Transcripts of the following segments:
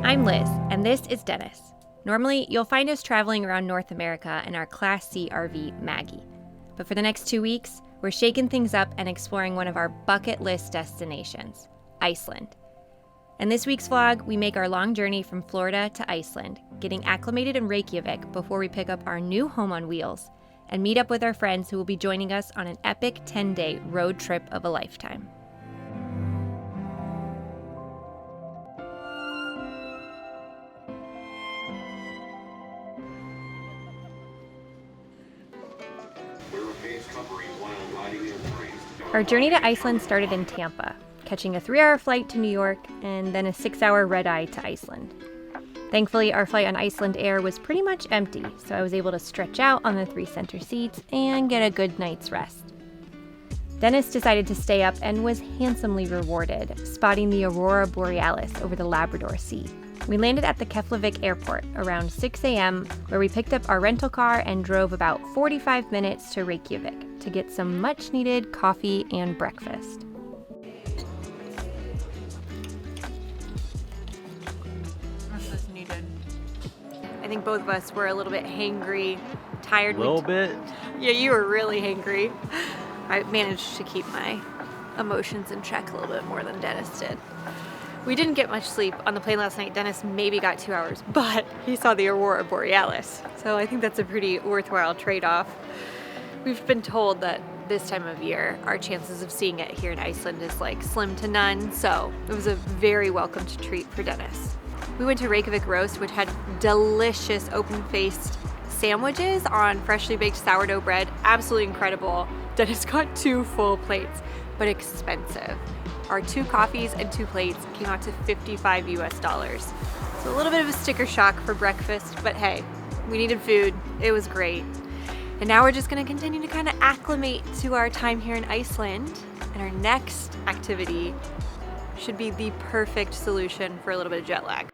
I'm Liz, and this is Dennis. Normally, you'll find us traveling around North America in our Class C RV, Maggie. But for the next 2 weeks, we're shaking things up and exploring one of our bucket list destinations, Iceland. In this week's vlog, we make our long journey from Florida to Iceland, getting acclimated in Reykjavik before we pick up our new home on wheels and meet up with our friends who will be joining us on an epic 10-day road trip of a lifetime. Our journey to Iceland started in Tampa, catching a 3-hour flight to New York and then a 6-hour red-eye to Iceland. Thankfully, our flight on Iceland Air was pretty much empty, so I was able to stretch out on the 3 center seats and get a good night's rest. Dennis decided to stay up and was handsomely rewarded, spotting the aurora borealis over the Labrador Sea. We landed at the Keflavik airport around 6 a.m., where we picked up our rental car and drove about 45 minutes to Reykjavik to get some much-needed coffee and breakfast. This is needed. I think both of us were a little bit hangry, tired. A little bit? Yeah, you were really hangry. I managed to keep my emotions in check a little bit more than Dennis did. We didn't get much sleep on the plane last night. Dennis maybe got 2 hours, but he saw the aurora borealis. So I think that's a pretty worthwhile trade-off. We've been told that this time of year, our chances of seeing it here in Iceland is like slim to none. So it was a very welcomed treat for Dennis. We went to Reykjavik Roast, which had delicious open-faced sandwiches on freshly baked sourdough bread. Absolutely incredible. Dennis got 2 full plates, but expensive. Our 2 coffees and 2 plates came out to $55 US. So a little bit of a sticker shock for breakfast, but hey, we needed food. It was great. And now we're just gonna continue to kind of acclimate to our time here in Iceland. And our next activity should be the perfect solution for a little bit of jet lag.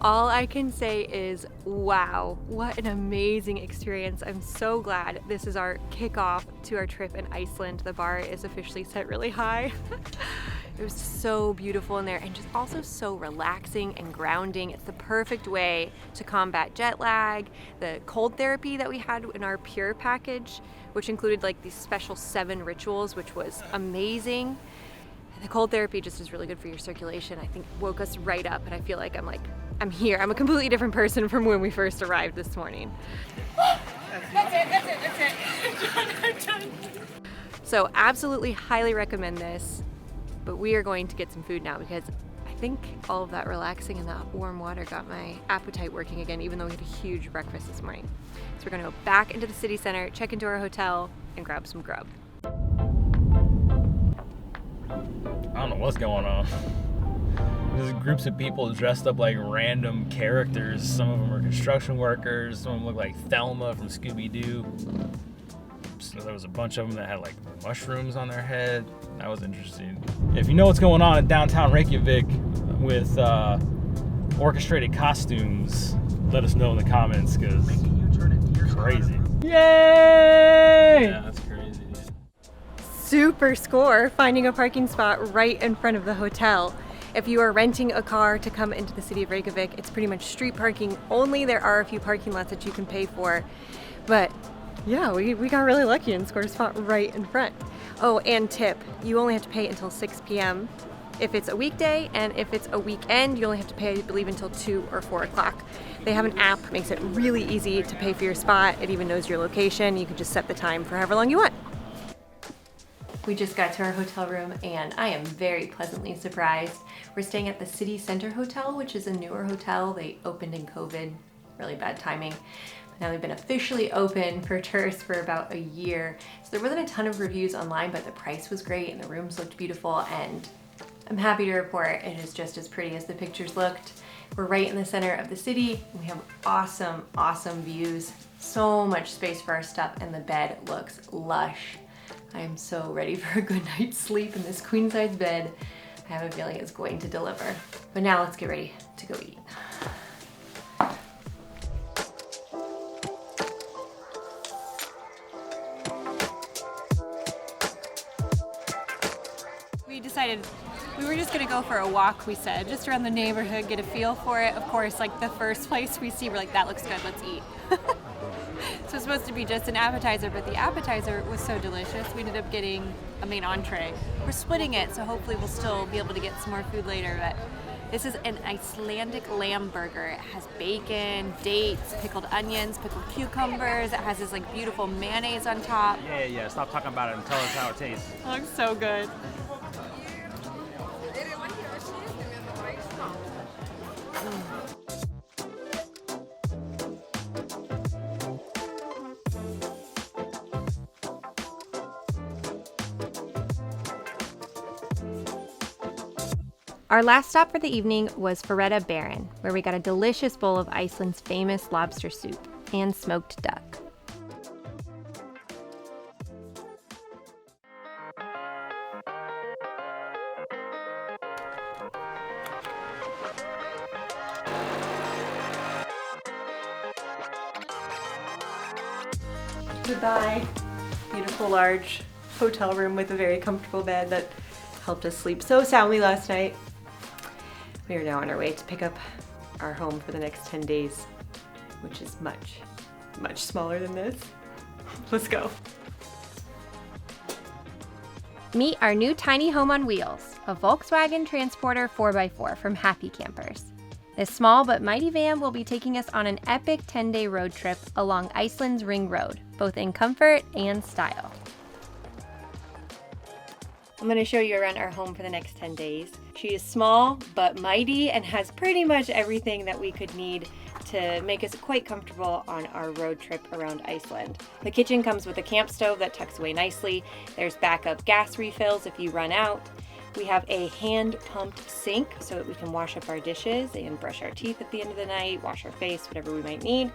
All I can say is, wow, what an amazing experience. I'm so glad this is our kickoff to our trip in Iceland. The bar is officially set really high. It was so beautiful in there and just also so relaxing and grounding. It's the perfect way to combat jet lag. The cold therapy that we had in our Pure package, which included like these special 7 rituals, which was amazing. And the cold therapy just is really good for your circulation. I think woke us right up, and I feel like I'm here. I'm a completely different person from when we first arrived this morning. That's it. So absolutely highly recommend this, but we are going to get some food now because I think all of that relaxing and that warm water got my appetite working again, even though we had a huge breakfast this morning. So we're gonna go back into the city center, check into our hotel, and grab some grub. I don't know what's going on. There's groups of people dressed up like random characters. Some of them are construction workers. Some of them look like Thelma from Scooby-Doo. So there was a bunch of them that had like mushrooms on their head. That was interesting. If you know what's going on in downtown Reykjavik with orchestrated costumes, let us know in the comments, because it's crazy. Yay! Yeah, that's crazy. Super score finding a parking spot right in front of the hotel. If you are renting a car to come into the city of Reykjavik, it's pretty much street parking only. There are a few parking lots that you can pay for, but yeah, we got really lucky and scored a spot right in front. Oh, and tip, you only have to pay until 6 p.m. if it's a weekday, and if it's a weekend, you only have to pay, I believe, until 2 or 4 o'clock. They have an app, makes it really easy to pay for your spot. It even knows your location. You can just set the time for however long you want. We just got to our hotel room and I am very pleasantly surprised. We're staying at the City Center Hotel, which is a newer hotel. They opened in COVID, really bad timing. Now they've been officially open for tourists for about a year. So there wasn't a ton of reviews online, but the price was great and the rooms looked beautiful, and I'm happy to report it is just as pretty as the pictures looked. We're right in the center of the city. We have awesome, awesome views, so much space for our stuff, and the bed looks lush. I am so ready for a good night's sleep in this queen size bed. I have a feeling it's going to deliver. But now let's get ready to go eat. We decided we were just gonna go for a walk, we said, just around the neighborhood, get a feel for it. Of course, like the first place we see, we're like, that looks good, let's eat. So it's supposed to be just an appetizer, but the appetizer was so delicious, we ended up getting a main entree. We're splitting it, so hopefully we'll still be able to get some more food later. But this is an Icelandic lamb burger. It has bacon, dates, pickled onions, pickled cucumbers. It has this like beautiful mayonnaise on top. Yeah. Stop talking about it and tell us how it tastes. It looks so good. Our last stop for the evening was Reykjavik, where we got a delicious bowl of Iceland's famous lobster soup and smoked duck. Goodbye. Beautiful large hotel room with a very comfortable bed that helped us sleep so soundly last night. We are now on our way to pick up our home for the next 10 days, which is much, much smaller than this. Let's go. Meet our new tiny home on wheels, a Volkswagen Transporter 4x4 from Happy Campers. This small but mighty van will be taking us on an epic 10-day road trip along Iceland's Ring Road, both in comfort and style. I'm going to show you around our home for the next 10 days. She is small but mighty and has pretty much everything that we could need to make us quite comfortable on our road trip around Iceland. The kitchen comes with a camp stove that tucks away nicely. There's backup gas refills if you run out. We have a hand-pumped sink so that we can wash up our dishes and brush our teeth at the end of the night, wash our face, whatever we might need.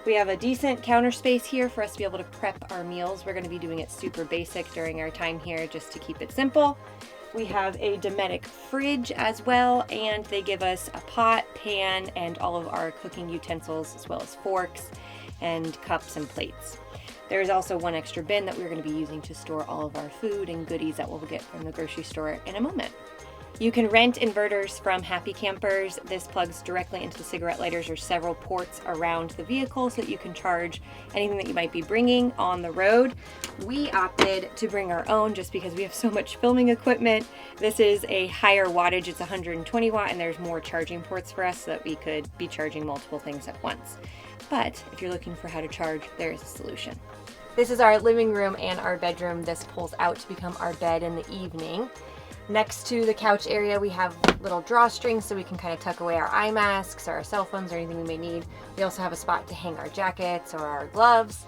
We have a decent counter space here for us to be able to prep our meals. We're going to be doing it super basic during our time here just to keep it simple. We have a Dometic fridge as well, and they give us a pot, pan, and all of our cooking utensils, as well as forks and cups and plates. There is also one extra bin that we're going to be using to store all of our food and goodies that we'll get from the grocery store in a moment. You can rent inverters from Happy Campers. This plugs directly into the cigarette lighters or several ports around the vehicle so that you can charge anything that you might be bringing on the road. We opted to bring our own just because we have so much filming equipment. This is a higher wattage, it's 120 watt, and there's more charging ports for us so that we could be charging multiple things at once. But if you're looking for how to charge, there is a solution. This is our living room and our bedroom. This pulls out to become our bed in the evening. Next to the couch area, we have little drawstrings so we can kind of tuck away our eye masks or our cell phones or anything we may need. We also have a spot to hang our jackets or our gloves.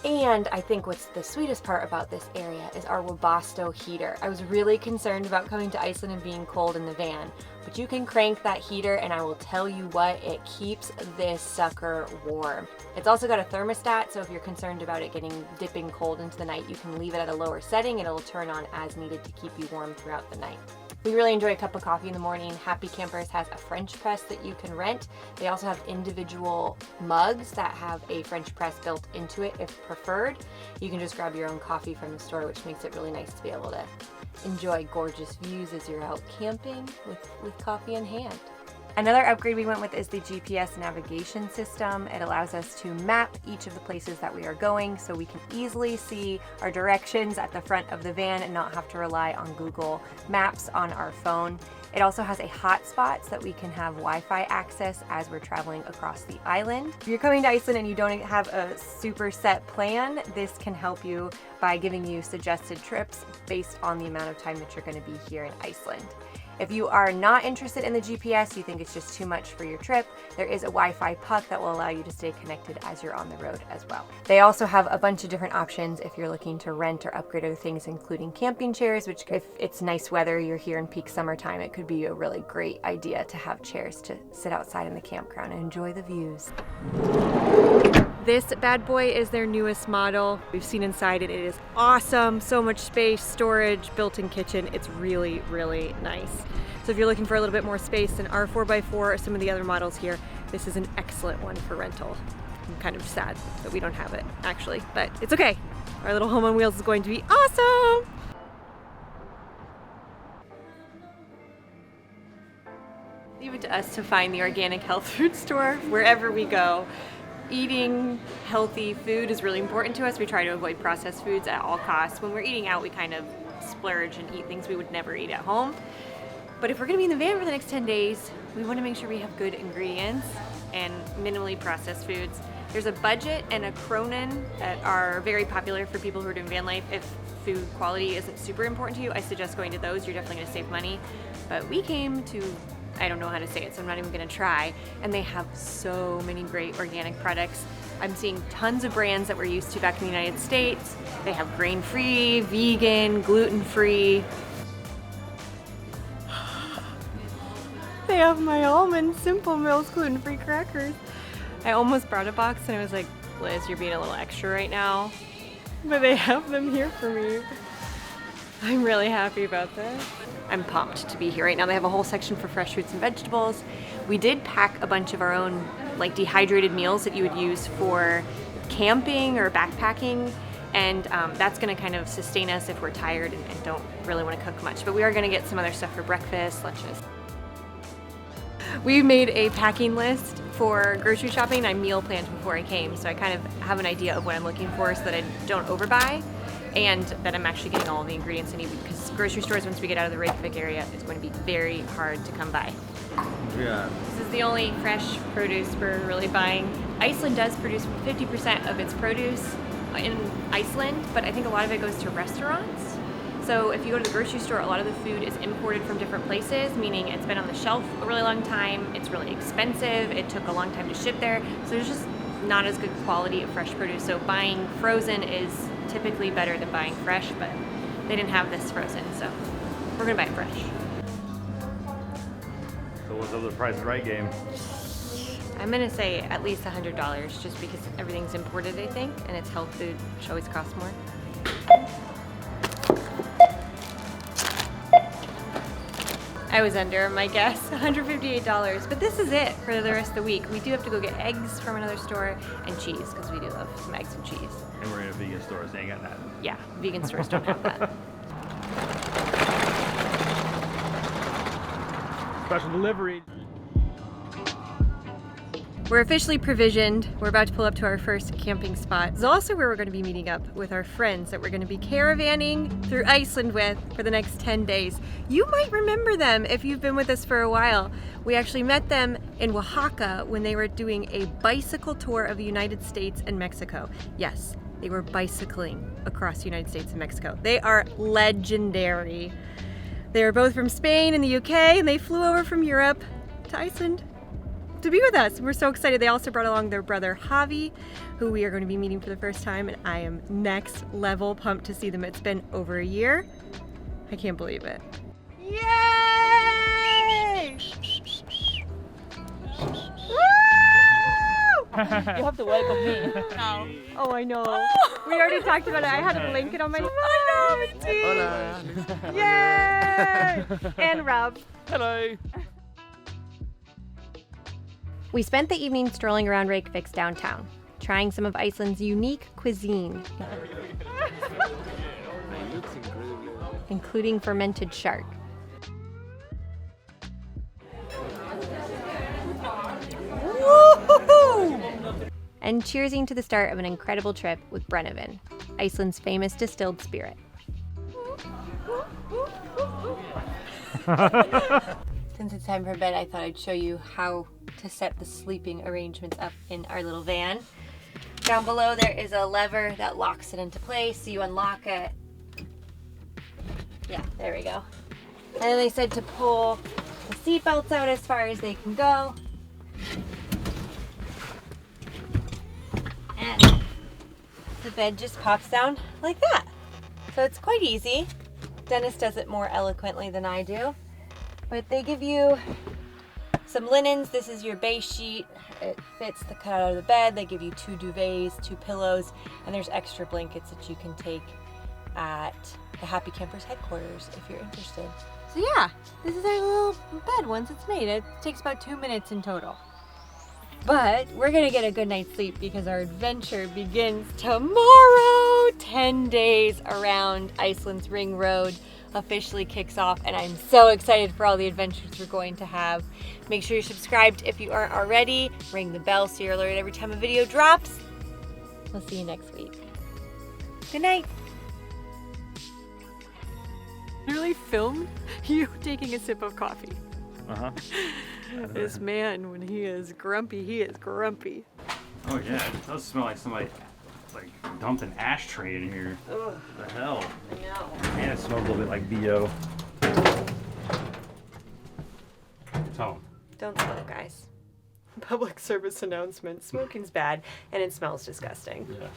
And I think what's the sweetest part about this area is our Webasto heater. I was really concerned about coming to Iceland and being cold in the van, but you can crank that heater and I will tell you what, it keeps this sucker warm. It's also got a thermostat, so if you're concerned about it dipping cold into the night, you can leave it at a lower setting and it'll turn on as needed to keep you warm throughout the night. We really enjoy a cup of coffee in the morning. Happy Campers has a French press that you can rent. They also have individual mugs that have a French press built into it if preferred. You can just grab your own coffee from the store, which makes it really nice to be able to enjoy gorgeous views as you're out camping with coffee in hand. Another upgrade we went with is the GPS navigation system. It allows us to map each of the places that we are going so we can easily see our directions at the front of the van and not have to rely on Google Maps on our phone. It also has a hotspot so that we can have Wi-Fi access as we're traveling across the island. If you're coming to Iceland and you don't have a super set plan, this can help you by giving you suggested trips based on the amount of time that you're going to be here in Iceland. If you are not interested in the GPS, you think it's just too much for your trip, there is a Wi-Fi puck that will allow you to stay connected as you're on the road as well. They also have a bunch of different options if you're looking to rent or upgrade other things, including camping chairs, which if it's nice weather, you're here in peak summertime, it could be a really great idea to have chairs to sit outside in the campground and enjoy the views. This bad boy is their newest model. We've seen inside it. It is awesome. So much space, storage, built-in kitchen. It's really, really nice. So if you're looking for a little bit more space than our 4x4 or some of the other models here, this is an excellent one for rental. I'm kind of sad that we don't have it, actually, but it's okay. Our little home on wheels is going to be awesome. Leave it to us to find the organic health food store wherever we go. Eating healthy food is really important to us. We try to avoid processed foods at all costs. When we're eating out, we kind of splurge and eat things we would never eat at home. But if we're gonna be in the van for the next 10 days, we wanna make sure we have good ingredients and minimally processed foods. There's a budget and a Cronin that are very popular for people who are doing van life. If food quality isn't super important to you, I suggest going to those. You're definitely gonna save money. But we came to, I don't know how to say it, so I'm not even gonna try. And they have so many great organic products. I'm seeing tons of brands that we're used to back in the United States. They have grain-free, vegan, gluten-free. They have my almond Simple Mills gluten-free crackers. I almost brought a box and I was like, Liz, you're being a little extra right now. But they have them here for me. I'm really happy about that. I'm pumped to be here right now. They have a whole section for fresh fruits and vegetables. We did pack a bunch of our own like dehydrated meals that you would use for camping or backpacking. And that's gonna kind of sustain us if we're tired and don't really wanna cook much. But we are gonna get some other stuff for breakfast, lunches. We made a packing list for grocery shopping. I meal planned before I came, so I kind of have an idea of what I'm looking for so that I don't overbuy and that I'm actually getting all the ingredients I need, because grocery stores, once we get out of the Reykjavik area, is going to be very hard to come by. Yeah. This is the only fresh produce we're really buying. Iceland does produce 50% of its produce in Iceland, but I think a lot of it goes to restaurants. So if you go to the grocery store, a lot of the food is imported from different places, meaning it's been on the shelf a really long time, it's really expensive, it took a long time to ship there, so there's just not as good quality of fresh produce. So buying frozen is typically better than buying fresh, but they didn't have this frozen, so we're gonna buy it fresh. So what's up with the Price is Right game? I'm gonna say at least $100, just because everything's imported, I think, and it's health food, which always costs more. I was under my guess, $158, but this is it for the rest of the week. We do have to go get eggs from another store and cheese, because we do love some eggs and cheese. And we're in a vegan store, so they ain't got that. Yeah, vegan stores don't have that. Special delivery. We're officially provisioned. We're about to pull up to our first camping spot. This is also where we're going to be meeting up with our friends that we're going to be caravanning through Iceland with for the next 10 days. You might remember them if you've been with us for a while. We actually met them in Oaxaca when they were doing a bicycle tour of the United States and Mexico. Yes, they were bicycling across the United States and Mexico. They are legendary. They were both from Spain and the UK, and they flew over from Europe to Iceland to be with us. We're so excited. They also brought along their brother Javi, who we are going to be meeting for the first time, and I am next level pumped to see them. It's been over a year. I can't believe it. Yay! Woo! You have to welcome me. No. Oh, I know. We already talked about it. I had a blanket on my phone. Yay! And Rob. Hello. We spent the evening strolling around Reykjavik's downtown, trying some of Iceland's unique cuisine, including fermented shark. Woo-hoo-hoo! And cheersing to the start of an incredible trip with Brennivin, Iceland's famous distilled spirit. Since it's time for bed, I thought I'd show you how to set the sleeping arrangements up in our little van. Down below there is a lever that locks it into place, so you unlock it. Yeah, there we go. And then they said to pull the seatbelts out as far as they can go. And the bed just pops down like that. So it's quite easy. Dennis does it more eloquently than I do. But they give you some linens. This is your base sheet. It fits the cut out of the bed. They give you 2 duvets, 2 pillows, and there's extra blankets that you can take at the Happy Campers headquarters if you're interested. So yeah, this is our little bed once it's made. It takes about 2 minutes in total. But we're gonna get a good night's sleep because our adventure begins tomorrow. 10 days around Iceland's Ring Road officially kicks off, and I'm so excited for all the adventures we're going to have. Make sure you're subscribed if you aren't already. Ring the bell so you're alerted every time a video drops. We'll see you next week. Good night. Literally filmed you taking a sip of coffee. Uh-huh. This man, when he is grumpy, he is grumpy. Oh yeah, it does smell like somebody like dumped an ashtray in here. Ugh, What the hell? I know. And it smells a little bit like BO. Tell 'em. Don't smoke, guys. Public service announcement. Smoking's bad and it smells disgusting. Yeah.